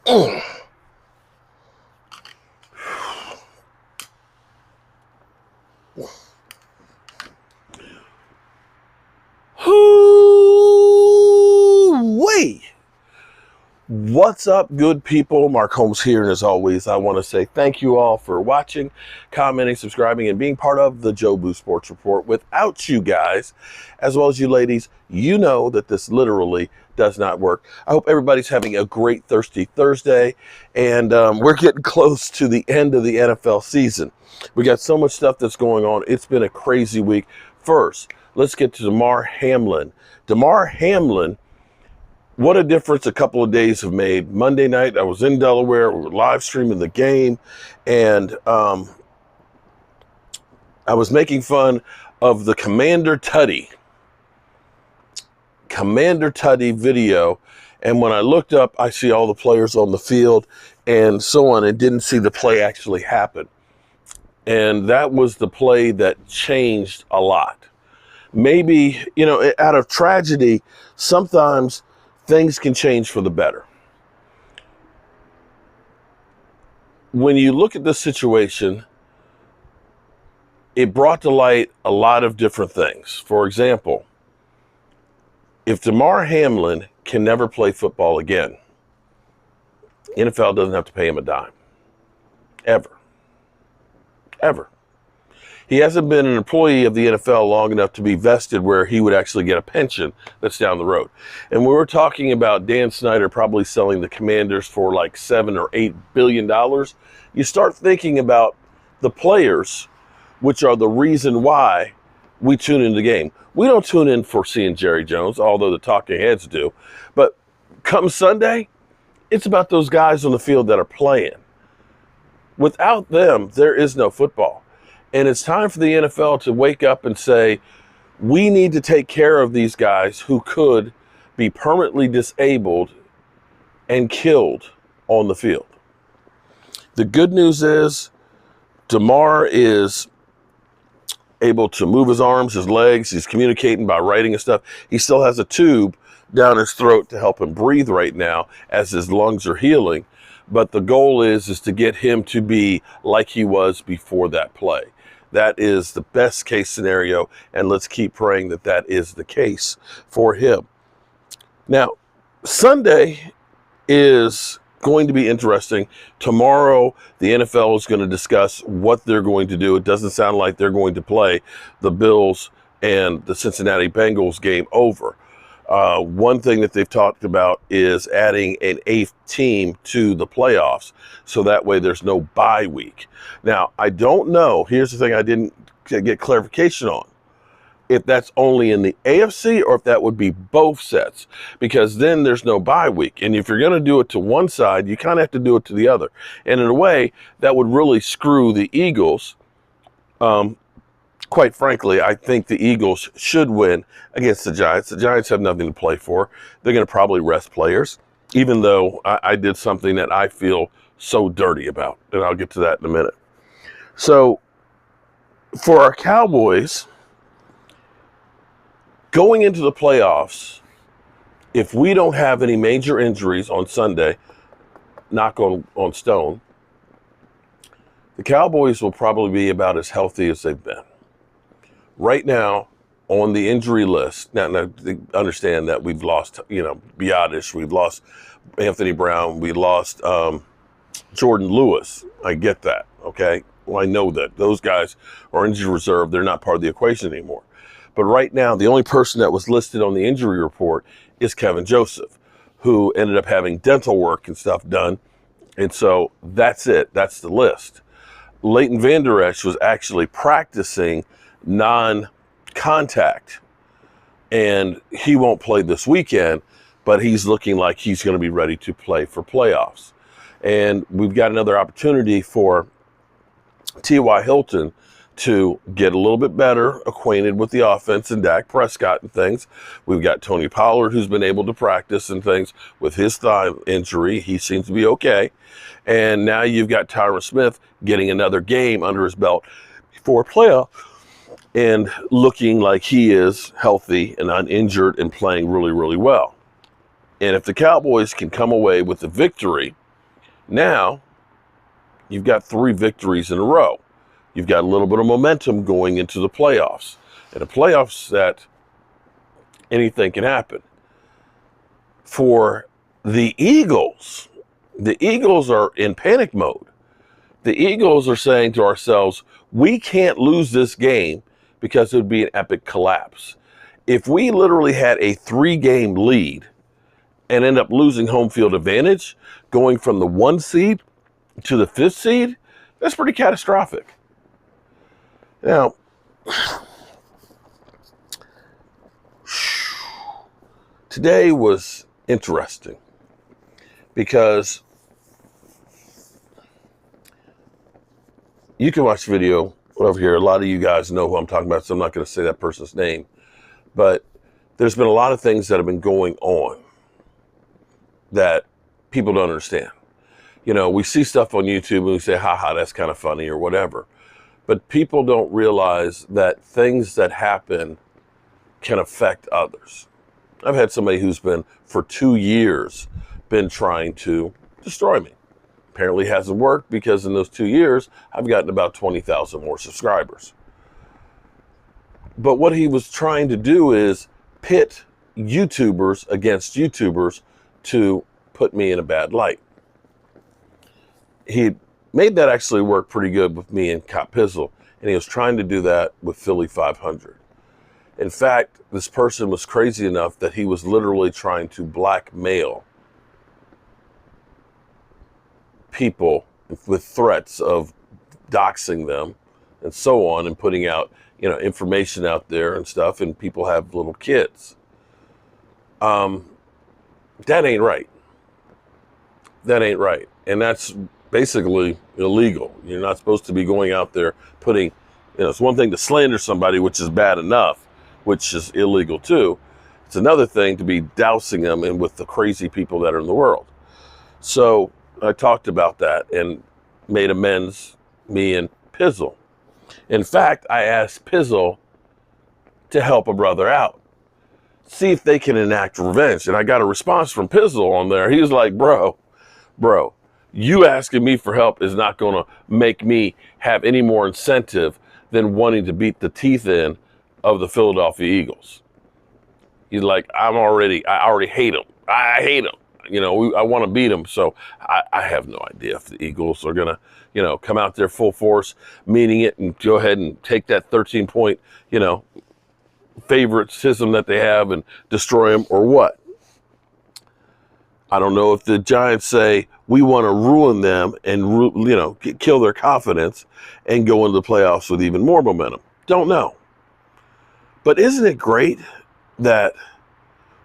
Mm. Hoo-wee. What's up, good people? Mark Holmes here, and as always, I want to say thank you all for watching, commenting, subscribing, and being part of the Joe Boo Sports Report. Without you guys, as well as you ladies, you know that this literally does not work. I hope everybody's having a great Thirsty Thursday, and we're getting close to the end of the NFL season. We got so much stuff that's going on. It's been a crazy week. First, let's get to Damar Hamlin. Damar Hamlin, what a difference a couple of days have made. Monday night, I was in Delaware. We were live streaming the game, and I was making fun of the Commander Tutty video. And when I looked up, I see all the players on the field and so on, and didn't see the play actually happen. And that was the play that changed a lot. Maybe, you know, out of tragedy, sometimes things can change for the better. When you look at this situation, it brought to light a lot of different things. For example, if Damar Hamlin can never play football again, NFL doesn't have to pay him a dime. Ever. Ever. He hasn't been an employee of the NFL long enough to be vested where he would actually get a pension that's down the road. And we were talking about Dan Snyder probably selling the Commanders for like $7 or $8 billion. You start thinking about the players, which are the reason why we tune into the game. We don't tune in for seeing Jerry Jones, although the talking heads do. But come Sunday, it's about those guys on the field that are playing. Without them, there is no football. And it's time for the NFL to wake up and say, we need to take care of these guys who could be permanently disabled and killed on the field. The good news is Damar is able to move his arms, his legs. He's communicating by writing and stuff. He still has a tube down his throat to help him breathe right now as his lungs are healing. But the goal is to get him to be like he was before that play. That is the best case scenario, and let's keep praying that that is the case for him. Now, Sunday is going to be interesting. Tomorrow, the NFL is going to discuss what they're going to do. It doesn't sound like they're going to play the Bills and the Cincinnati Bengals game over. One thing that they've talked about is adding an 8th team to the playoffs, so that way there's no bye week. Now, I don't know, here's the thing I didn't get clarification on, if that's only in the AFC or if that would be both sets, because then there's no bye week. And if you're going to do it to one side, you kind of have to do it to the other. And in a way, that would really screw the Eagles. Quite frankly, I think the Eagles should win against the Giants. The Giants have nothing to play for. They're going to probably rest players, even though I did something that I feel so dirty about. And I'll get to that in a minute. So for our Cowboys, going into the playoffs, if we don't have any major injuries on Sunday, knock on stone, the Cowboys will probably be about as healthy as they've been. Right now, on the injury list, now understand that we've lost, Biotish, we've lost Anthony Brown, we lost Jordan Lewis. I get that, okay? Well, I know that. Those guys are injury reserve. They're not part of the equation anymore. But right now, the only person that was listed on the injury report is Kevin Joseph, who ended up having dental work and stuff done. And so that's it. That's the list. Leighton Vander Esch was actually practicing non-contact, and he won't play this weekend, but he's looking like he's going to be ready to play for playoffs. And we've got another opportunity for T.Y. Hilton to get a little bit better acquainted with the offense and Dak Prescott and things. We've got Tony Pollard, who's been able to practice and things with his thigh injury. He seems to be okay. And now you've got Tyron Smith getting another game under his belt before playoff and looking like he is healthy and uninjured and playing really, really well. And if the Cowboys can come away with a victory Now, you've got 3 victories in a row. You've got a little bit of momentum going into the playoffs. And the playoffs, that anything can happen. For the Eagles are in panic mode. The Eagles are saying to ourselves, we can't lose this game because it would be an epic collapse. If we literally had a 3-game lead and end up losing home field advantage, going from the 1 seed to the 5th seed, that's pretty catastrophic. Now, today was interesting because you can watch the video over here. A lot of you guys know who I'm talking about, so I'm not going to say that person's name. But there's been a lot of things that have been going on that people don't understand. You know, we see stuff on YouTube and we say, haha, that's kind of funny or whatever. But people don't realize that things that happen can affect others. I've had somebody who's been, for 2 years, been trying to destroy me. Apparently hasn't worked because in those 2 years, I've gotten about 20,000 more subscribers. But what he was trying to do is pit YouTubers against YouTubers to put me in a bad light. He made that actually work pretty good with me and Copizzle, and he was trying to do that with Philly.500. In fact, this person was crazy enough that he was literally trying to blackmail people with threats of doxing them and so on, and putting out, you know, information out there and stuff, and people have little kids. That ain't right. That ain't right. And that's basically illegal. You're not supposed to be going out there putting, you know, it's one thing to slander somebody, which is bad enough, which is illegal too. It's another thing to be dousing them and with the crazy people that are in the world. So I talked about that and made amends, me and Pizzle. In fact, I asked Pizzle to help a brother out, see if they can enact revenge. And I got a response from Pizzle on there. He was like, bro, you asking me for help is not going to make me have any more incentive than wanting to beat the teeth in of the Philadelphia Eagles. He's like, I already hate them. I hate them. You know, I want to beat them. So I have no idea if the Eagles are going to, you know, come out there full force, meaning it, and go ahead and take that 13-point, you know, favoritism that they have and destroy them or what. I don't know if the Giants say we want to ruin them and, you know, kill their confidence and go into the playoffs with even more momentum. Don't know. But isn't it great that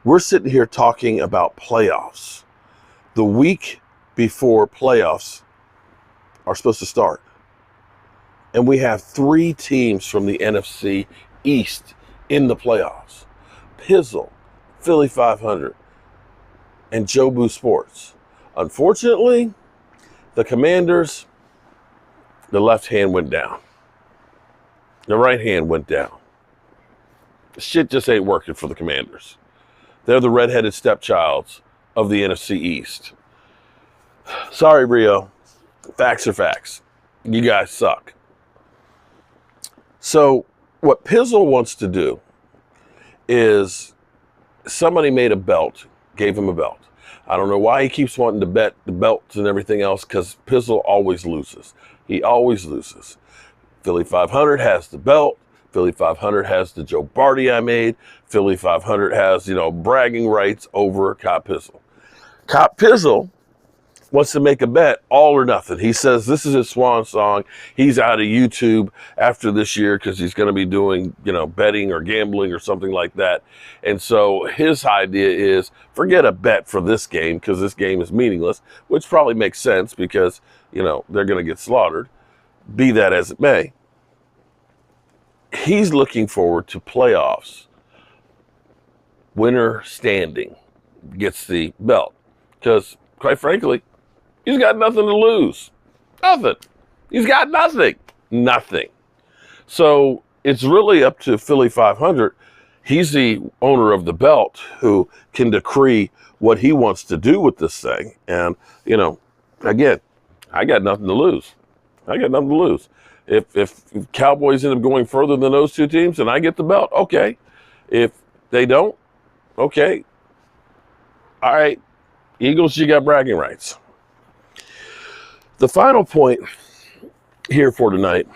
we're sitting here talking about playoffs the week before playoffs are supposed to start? And we have 3 teams from the NFC East in the playoffs. Pizzle, Philly.500, and Jobu Sports. Unfortunately, the Commanders, the left hand went down. The right hand went down. Shit just ain't working for the Commanders. They're the redheaded stepchilds of the NFC East. Sorry, Rio. Facts are facts. You guys suck. So what Pizzle wants to do is, somebody made a belt, gave him a belt. I don't know why he keeps wanting to bet the belts and everything else, because Pizzle always loses. He always loses. Philly.500 has the belt. Philly.500 has the Joe Barty I made. Philly.500 has, you know, bragging rights over Copizzle. Copizzle wants to make a bet, all or nothing. He says this is his swan song. He's out of YouTube after this year because he's going to be doing, you know, betting or gambling or something like that. And so his idea is, forget a bet for this game because this game is meaningless, which probably makes sense because, you know, they're going to get slaughtered. Be that as it may. He's looking forward to playoffs. Winner standing gets the belt because, quite frankly, he's got nothing to lose. Nothing. He's got nothing. Nothing. So it's really up to Philly.500. He's the owner of the belt who can decree what he wants to do with this thing. And, you know, Again, I got nothing to lose. I got nothing to lose. If Cowboys end up going further than those two teams and I get the belt, okay. If they don't, okay. All right, Eagles, you got bragging rights. The final point here for tonight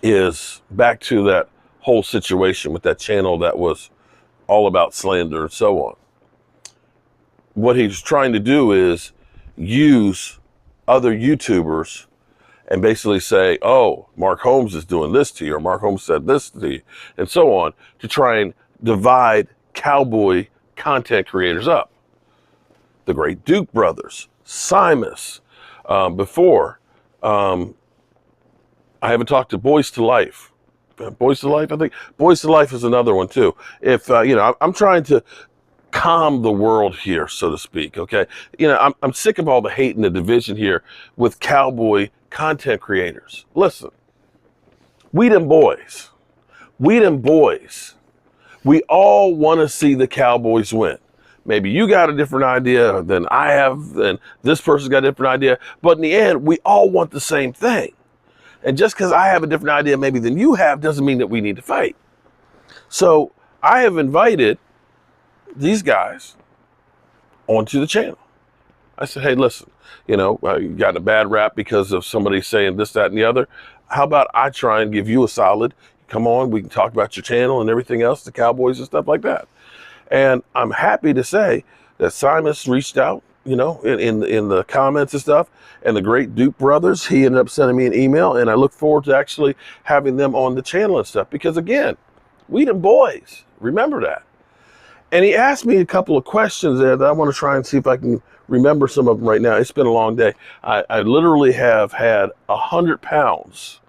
is back to that whole situation with that channel that was all about slander and so on. What he's trying to do is use other YouTubers and basically say, oh, Mark Holmes is doing this to you, or Mark Holmes said this to you, and so on, to try and divide Cowboy content creators up. The great Duke brothers, Simus, before, I haven't talked to Boys to Life. Boys to Life, I think. Boys to Life is another one too. If, I'm trying to calm the world here, so to speak, okay? I'm sick of all the hate and the division here with Cowboy content creators. Listen, we them boys. We We all want to see the Cowboys win. Maybe you got a different idea than I have, and this person's got a different idea, but in the end, we all want the same thing. And just because I have a different idea maybe than you have doesn't mean that we need to fight. So I have invited these guys onto the channel. I said, hey, listen, you got a bad rap because of somebody saying this, that, and the other. How about I try and give you a solid, come on, we can talk about your channel and everything else, the Cowboys and stuff like that. And I'm happy to say that Simus reached out, in the comments and stuff, and the great Duke brothers, he ended up sending me an email, and I look forward to actually having them on the channel and stuff, because again, we them boys, remember that. And he asked me a couple of questions there that I want to try and see if I can remember some of them right now. It's been a long day. I literally have had 100 pounds,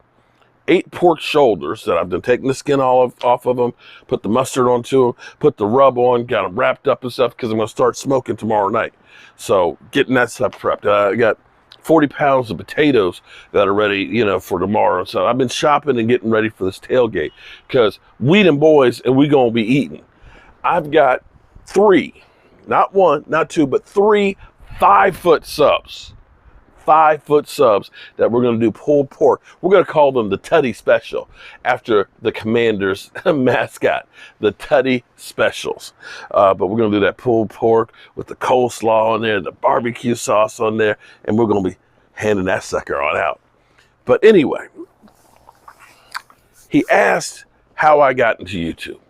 8 pork shoulders that I've been taking the skin all off of them, put the mustard onto them, put the rub on, got them wrapped up and stuff because I'm going to start smoking tomorrow night. So getting that stuff prepped. I got 40 pounds of potatoes that are ready, for tomorrow. So I've been shopping and getting ready for this tailgate because we them boys and we going to be eating. I've got 3, not 1, not 2, but 3 5-foot subs. 5-foot subs that we're going to do pulled pork. We're going to call them the Tutty Special after the Commanders mascot, the Tutty Specials. But we're going to do that pulled pork with the coleslaw on there, the barbecue sauce on there, and we're going to be handing that sucker on out. But anyway, he asked how I got into YouTube.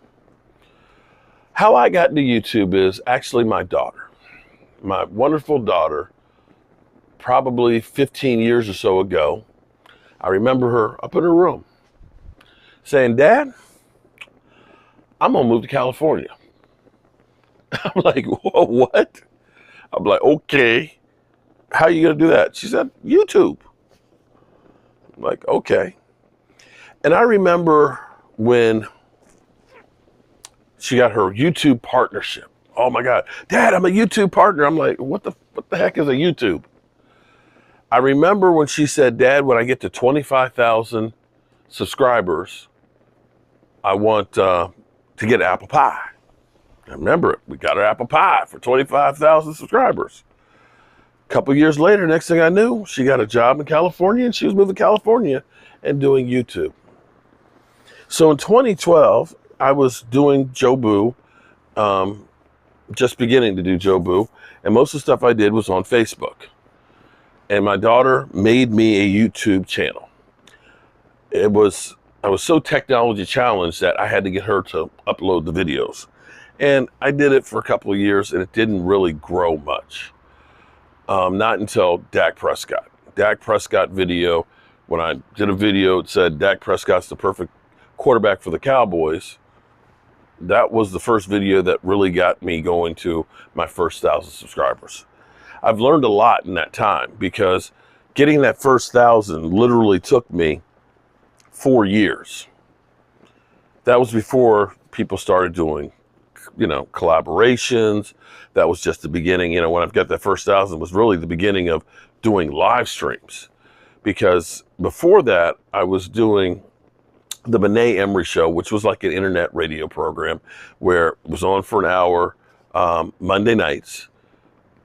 How I got into YouTube is actually my daughter, my wonderful daughter. Probably 15 years or so ago, I remember her up in her room saying, Dad, I'm going to move to California. I'm like, whoa, what? I'm like, okay, how are you going to do that? She said, YouTube. I'm like, okay. And I remember when she got her YouTube partnership. Oh my God, Dad, I'm a YouTube partner. I'm like, what the heck is a YouTube? I remember when she said, Dad, when I get to 25,000 subscribers, I want to get apple pie. I remember it. We got her apple pie for 25,000 subscribers. A couple years later, next thing I knew, she got a job in California and she was moving to California and doing YouTube. So in 2012, I was doing Joe Boo, just beginning to do Joe Boo, and most of the stuff I did was on Facebook. And my daughter made me a YouTube channel. I was so technology challenged that I had to get her to upload the videos. And I did it for a couple of years and it didn't really grow much. Not until Dak Prescott. Dak Prescott video, when I did a video, it said Dak Prescott's the perfect quarterback for the Cowboys. That was the first video that really got me going to my first 1,000 subscribers. I've learned a lot in that time because getting that first 1,000 literally took me 4 years. That was before people started doing, collaborations. That was just the beginning. When I've got that first 1,000 was really the beginning of doing live streams. Because before that, I was doing the Benet Emery Show, which was like an internet radio program where it was on for an hour Monday nights.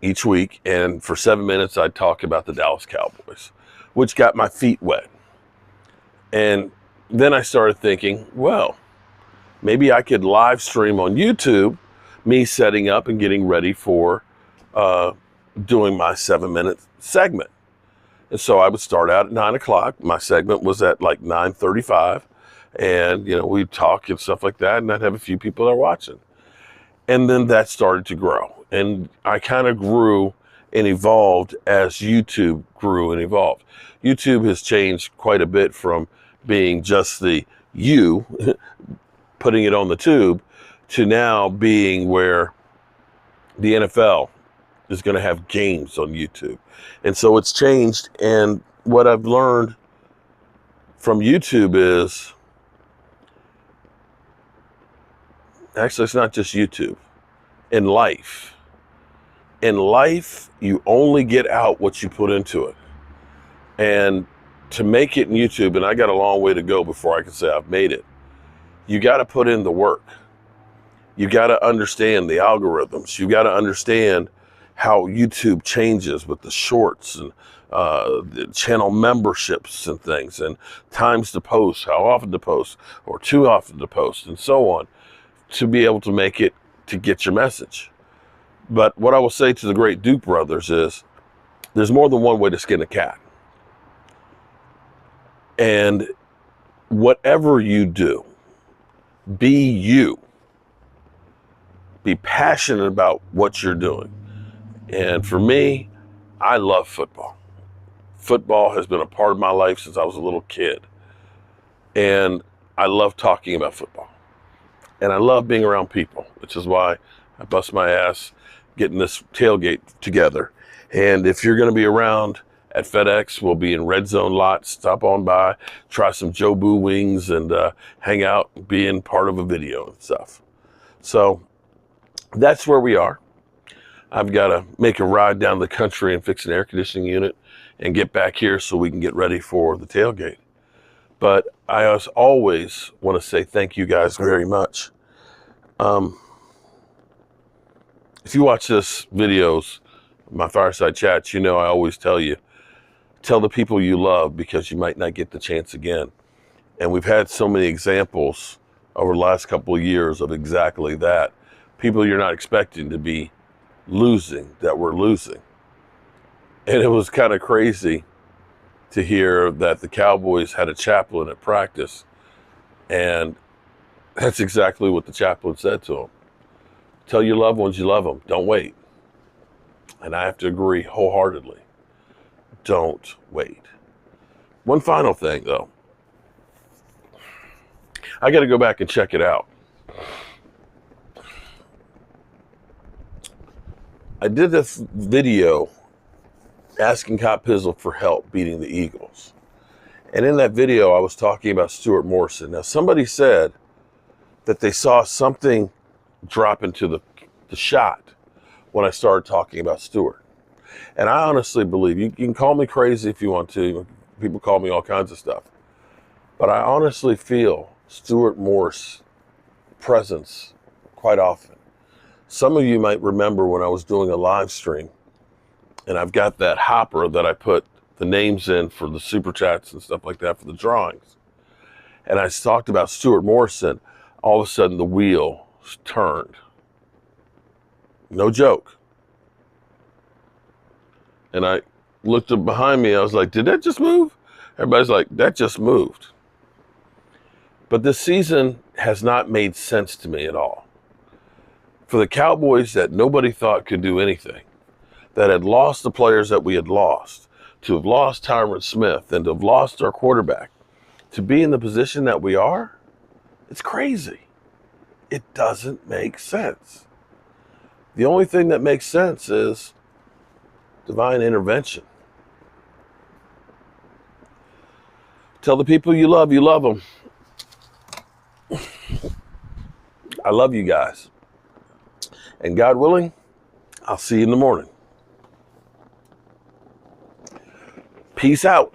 each week, and for 7 minutes I'd talk about the Dallas Cowboys, which got my feet wet. And then I started thinking, well, maybe I could live stream on YouTube me setting up and getting ready for doing my 7-minute segment. And so I would start out at 9 o'clock. My segment was at like 9:35. And, we'd talk and stuff like that. And I'd have a few people there watching. And then that started to grow. And I kind of grew and evolved as YouTube grew and evolved. YouTube has changed quite a bit from being just the you putting it on the tube to now being where the NFL is going to have games on YouTube. And so it's changed. And what I've learned from YouTube is, actually, it's not just YouTube. In life, you only get out what you put into it. And to make it in YouTube, and I got a long way to go before I can say I've made it, you got to put in the work. You got to understand the algorithms. You got to understand how YouTube changes with the shorts and the channel memberships and things, and times to post, how often to post, or too often to post, and so on, to be able to make it, to get your message. But what I will say to the great Duke brothers is, there's more than one way to skin a cat. And whatever you do, be you. Be passionate about what you're doing. And for me, I love football. Football has been a part of my life since I was a little kid. And I love talking about football. And I love being around people, which is why I bust my ass getting this tailgate together. And if you're going to be around at FedEx, we'll be in Red Zone lot. Stop on by, try some Jobu wings, and hang out, being part of a video and stuff. So that's where we are. I've got to make a ride down the country and fix an air conditioning unit and get back here so we can get ready for the tailgate. But I always want to say thank you guys very much. If you watch this videos, my fireside chats, I always tell you, tell the people you love, because you might not get the chance again. And we've had so many examples over the last couple of years of exactly that. People you're not expecting to be losing, that we're losing. And it was kind of crazy to hear that the Cowboys had a chaplain at practice, and that's exactly what the chaplain said to him. Tell your loved ones you love them. Don't wait. And I have to agree wholeheartedly. Don't wait. One final thing, though. I got to go back and check it out. I did this video asking Copizzle for help beating the Eagles. And in that video, I was talking about Stuart Morrison. Now, somebody said that they saw something drop into the shot when I started talking about Stuart. And I honestly believe, you can call me crazy if you want to. People call me all kinds of stuff. But I honestly feel Stuart Morris' presence quite often. Some of you might remember when I was doing a live stream, and I've got that hopper that I put the names in for the super chats and stuff like that for the drawings. And I talked about Stuart Morrison. All of a sudden the wheel turned. No joke. And I looked up behind me. I was like, did that just move? Everybody's like, that just moved. But this season has not made sense to me at all. For the Cowboys that nobody thought could do anything, that had lost the players that we had lost, to have lost Tyron Smith and to have lost our quarterback, to be in the position that we are, it's crazy. It doesn't make sense. The only thing that makes sense is divine intervention. Tell the people you love them. I love you guys. And God willing, I'll see you in the morning. Peace out.